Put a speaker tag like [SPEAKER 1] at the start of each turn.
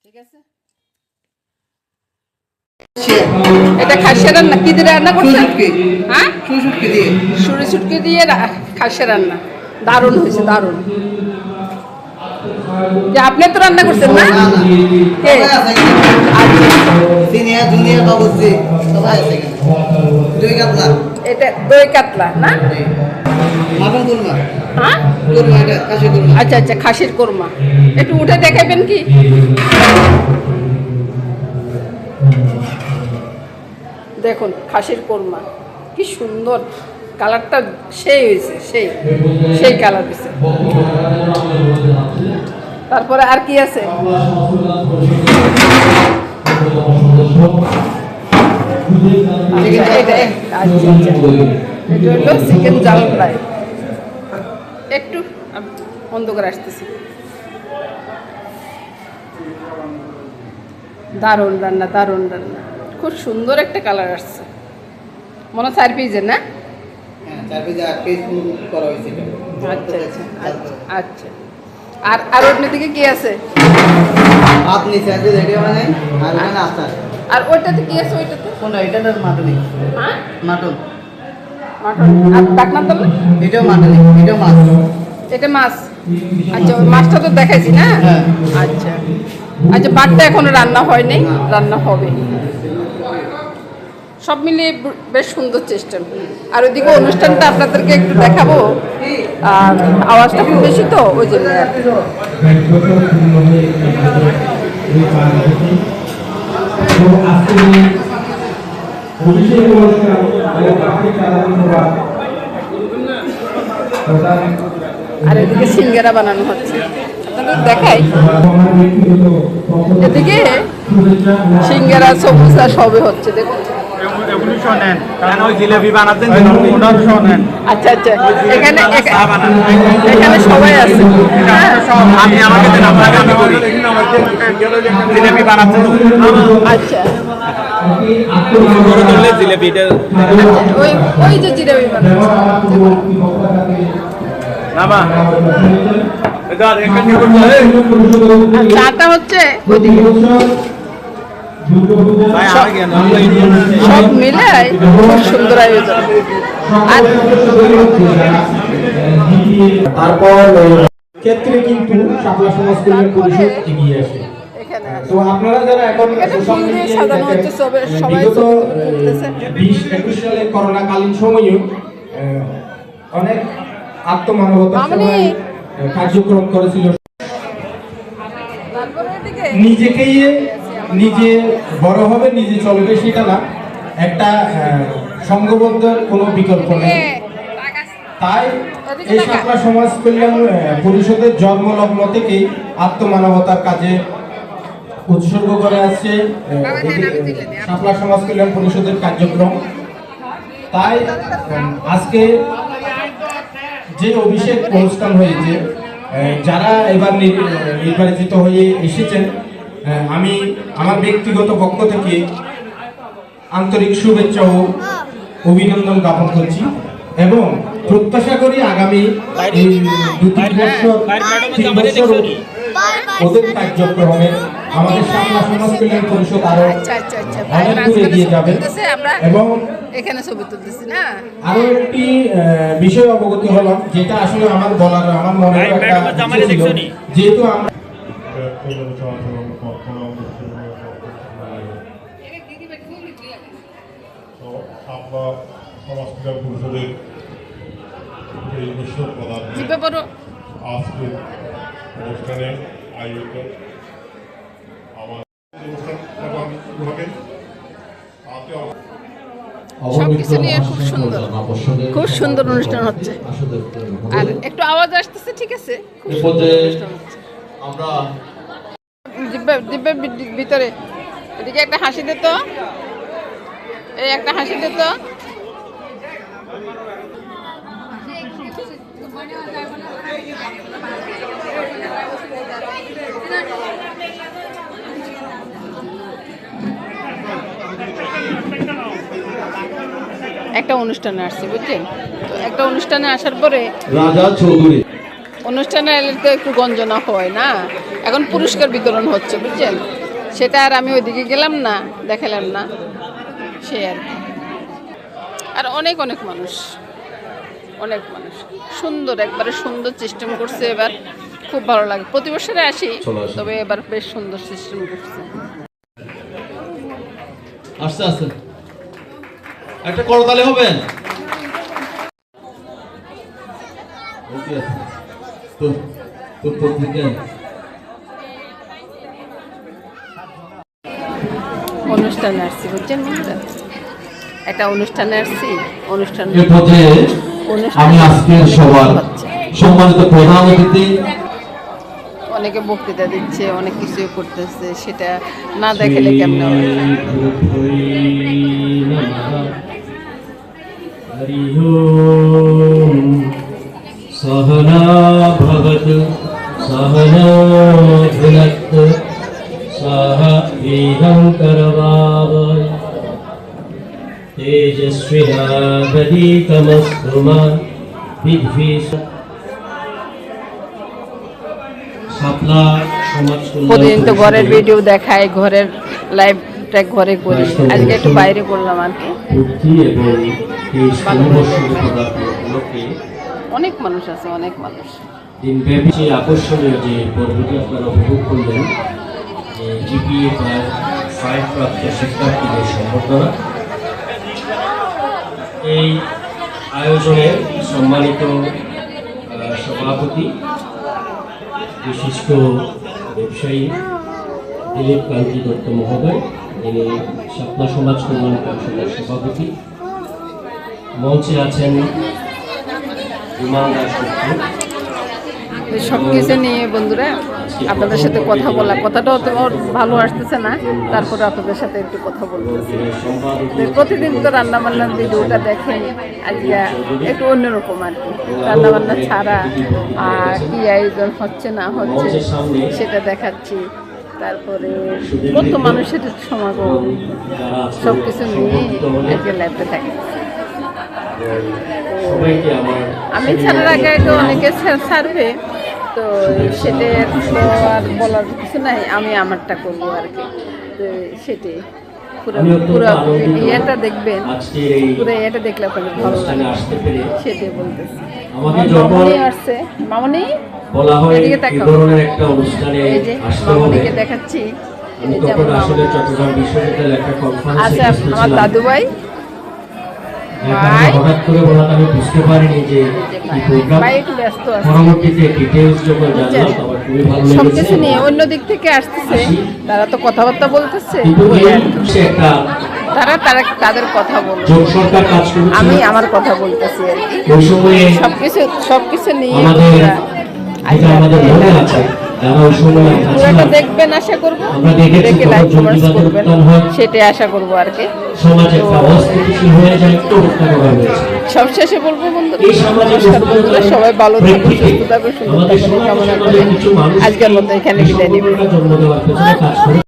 [SPEAKER 1] ঠিক আছে, এটা খাসিয়া রান্না কি দিয়ে রান্না করছেন? হ্যাঁ, সুরি সুটকি দিয়ে খাসিয়া রান্না। দারুণ হয়েছে, দারুণ। যে আপনি তো রান্না করছেন না? কে? এটা দই কাতলা না? হ্যাঁ, আচ্ছা আচ্ছা, খাসির কোরমা। একটু উঠে দেখাবেন কি? দেখুন খাসির কোরমা কি সুন্দর, কালারটা সেই হয়েছে, সেই সেই কালার হয়েছে। তারপরে আর কি আছে? এটা হলো চিকেন জাল ফ্রাই। একটু বন্ধ করে আসতেছি। দারুণ রান্না, দারুণ রান্না, খুব সুন্দর একটা কালার আসছে। মনে হয় 4 পিসের না? আচ্ছা আচ্ছা আচ্ছা। আর অন্যদিকে কি আছে? আর ওইটাতে কি আছে? ওইটাতে মাটন। হ্যাঁ, মাটন মাটন। আর ডাকনা তলে এটাও মাটন, এটাও মাছ। এটা মাছ। আচ্ছা, ওই মাছটা তো দেখাইছি না? আচ্ছা আচ্ছা, বাটটা এখনো রান্না হয়নি, রান্না হবে। সব মিলিয়ে বেশ সুন্দর চেষ্টা। আর ওইদিকে অনুষ্ঠানটা আপনাদেরকে একটু দেখাবো, আর আওয়াজটা খুব বেশি তো ওই জন্য। আর এদিকে সিঙ্গারা বানানো হচ্ছে, আপনাদের দেখাই। এদিকে সিঙ্গারা, সমোসা সবই হচ্ছে, দেখুন। আচ্ছা আচ্ছা, এখানে এখানে সবাই আছে। আচ্ছা, ওই যে জিলেবি চাটা হচ্ছে ওইদিকে। সব মিলে খুব সুন্দর আয়োজন। আর
[SPEAKER 2] তারপর ক্ষেত্রে কিন্তু শাপলা সমাজ কল্যাণ পরিষদ এগিয়ে আসে। তো আপনারা যারা এখন সোশ্যাল মিডিয়ায় বিগত 20-21 সালে করোনাকালীন সময়ে অনেক আত্মমানবতার সবাই কার্যক্রম করেছিল। নিজেকেই নিজে বড় হবে, নিজে চলবে সেটা না, একটা সংঘবদ্ধ কোনো বিকল্প নেই। তাই এই শাপলা সমাজ কল্যাণ পরিষদের জন্মলগ্ন থেকেই আত্মমানবতার কাজে উৎসর্গ করে আসছে শাপলা সমাজ কল্যাণ পরিষদের কার্যক্রম। তাই আজকে যে অভিষেক অনুষ্ঠান হয়েছে, যারা এবার নির্বাচিত হয়ে এসেছেন, আমি আমার ব্যক্তিগত পক্ষ থেকে আন্তরিক শুভেচ্ছা ও অভিনন্দন জ্ঞাপন করছি এবং প্রত্যাশা করি আগামী 2-3 বছর ওদের কার্যক্রমে আমাদের শাপলা সমাজ কল্যাণ পরিষদ আরো অনেক দূর এগিয়ে যাবে। এবং
[SPEAKER 1] এখানে ছবি তুলতেছি না,
[SPEAKER 2] আরো একটি বিষয় অবগত হলাম, যেটা আসলে আমার বলার আমার মনে একটা ছিল, যেহেতু আমরা
[SPEAKER 3] শাপলা সমাজ কল্যাণ পরিষদের এই বিশ্ব প্রধান আজকে অনুষ্ঠানে আয়োজিত আমার অনুষ্ঠান
[SPEAKER 1] সবকিছু নিয়ে খুব সুন্দর অনুষ্ঠান হচ্ছে। আর একটু আওয়াজ আসতেছে, ঠিক আছে? খুব সুন্দর অনুষ্ঠান হচ্ছে। আমরা দিব্যের ভিতরে এদিকে একটা হাসি দিত, এই একটা হাসি দিত। একটা অনুষ্ঠানে আসছি, বুঝছেন? তো একটা অনুষ্ঠানে আসার পরে
[SPEAKER 4] রাজা চৌধুরী
[SPEAKER 1] অনুষ্ঠানে এলে তো একটু গঞ্জনা হয় না, এখন পুরস্কার বিতরণ হচ্ছে বুঝছেন, সেটা আর আমি ওইদিকে গেলাম না, দেখালাম না, সে আর কি। আর অনেক অনেক মানুষ, অনেক মানুষ সুন্দর, একবারে সুন্দর সিস্টেম করছে এবার, খুব ভালো লাগে। প্রতি বছরে আসি, তবে এবার বেশ সুন্দর সিস্টেম করছে।
[SPEAKER 4] আস্তে আস্তে একটা করতালি হবেন। ওকে তো তো পত্রিকা
[SPEAKER 1] অনুষ্ঠানে আসছি বুঝছেন বন্ধুরা, একটা অনুষ্ঠানে আসছি, অনুষ্ঠানে
[SPEAKER 4] এর মধ্যে আমি আজকের সবার সম্মানিত প্রধান অতিথি
[SPEAKER 1] অনেকে বক্তৃতা দিচ্ছে, অনেক কিছু করতেছে, সেটা না দেখালে কেমন হয়।
[SPEAKER 2] হরি ওম সহনা ভবতু সহনা ভুনক্তু সহ বীর্যং করবাবহৈ তেজস্বিনাবধীতমস্তু মা বিদ্বিষায়। শাপলা সমাজ
[SPEAKER 1] প্রতিদিন তো ঘরের ভিডিও দেখায়, ঘরের লাইভটা ঘরে করি, আজকে একটু বাইরে করলাম আর কি।
[SPEAKER 2] এবং এই সংঘর্ষের পদার্থগুলোকে
[SPEAKER 1] অনেক মানুষ আছে, অনেক মানুষ।
[SPEAKER 2] দিনব্যাপী যে আকর্ষণীয় যে পর্বটি আপনারা উপভোগ করলেন, যে জিপিএ ক্লাস 5 প্রাপ্ত শিক্ষার্থীদের সম্বর্ধনা, এই আয়োজনের সম্মানিত সভাপতি বিশিষ্ট ব্যবসায়ী দিলীপ কান্তি দত্ত মহোদয়, যিনি শাপলা সমাজ কল্যাণ পরিষদের সভাপতি। মঞ্চে আছেন বিমান দাস।
[SPEAKER 1] সব কিছু নিয়ে বন্ধুরা আপনাদের সাথে কথা বলা, কথাটাও তো ভালো আসতেছে না, তারপরে আপনাদের সাথে একটু কথা বলবো। প্রতিদিন তো রান্না বান্নার ভিডিওটা দেখেন, আজকে একটু অন্যরকম আর কি, রান্না বান্না ছাড়া আর কি আয়োজন হচ্ছে না হচ্ছে সেটা দেখাচ্ছি। তারপরে কত মানুষের সমাগম, সব কিছু নিয়ে আজকে লাইভে থাকি। আমি ছাড়ার আগে তো অনেকে ছাড়বে, তো সেটা তো আর বলার কিছু নাই, আমি আমারটা করবো আর কি। তো সেটাই পুরো ইয়েটা দেখবেন, পুরো ইয়েটা দেখলে আপনাদের ভালো লাগে, সেটাই বলতেছি। মামনি আসছে, মামনি এদিকে দেখো, এই যে মামনিকে দেখাচ্ছি। আচ্ছা আমার দাদু ভাই,
[SPEAKER 2] হঠাৎ করে বলাটা আমি বুঝতে পারিনি যে পরবর্তীতে ডিটেইলস যখন জানলাম আমার খুবই ভালো লেগেছে।
[SPEAKER 1] সবকিছু নিয়ে অন্য দিক থেকে আসতেছে, তারা তো কথাবার্তা বলতেছে, তারা তারা তাদের কথা বলছে,
[SPEAKER 2] সরকার কাজ করছে,
[SPEAKER 1] আমি আমার কথা বলতেছি আর কি।
[SPEAKER 2] ওই সময়ে
[SPEAKER 1] সবকিছু নিয়ে
[SPEAKER 2] আমাদের মনে আছে, যারা ওই সময়
[SPEAKER 1] পুরোটা দেখবেন, আশা করবো দেখে লাইক কমেন্টস করবেন, সেটাই আশা করবো আর কি।
[SPEAKER 2] সমাজে একটা অস্থিতিশীল হয়ে যায়, তো হত্যা করা হয়েছে।
[SPEAKER 1] সবশেষে বলবো বন্ধুরা,
[SPEAKER 2] এই সমাজে
[SPEAKER 1] বন্ধুরা সবাই ভালো থাকুন, সুস্থ থাকুন, সুন্দর থাকুন কামনা করে আজকের মতো এখানে বিদায় নিব।
[SPEAKER 2] জন্ম দেওয়ার পেছনে কাজ করে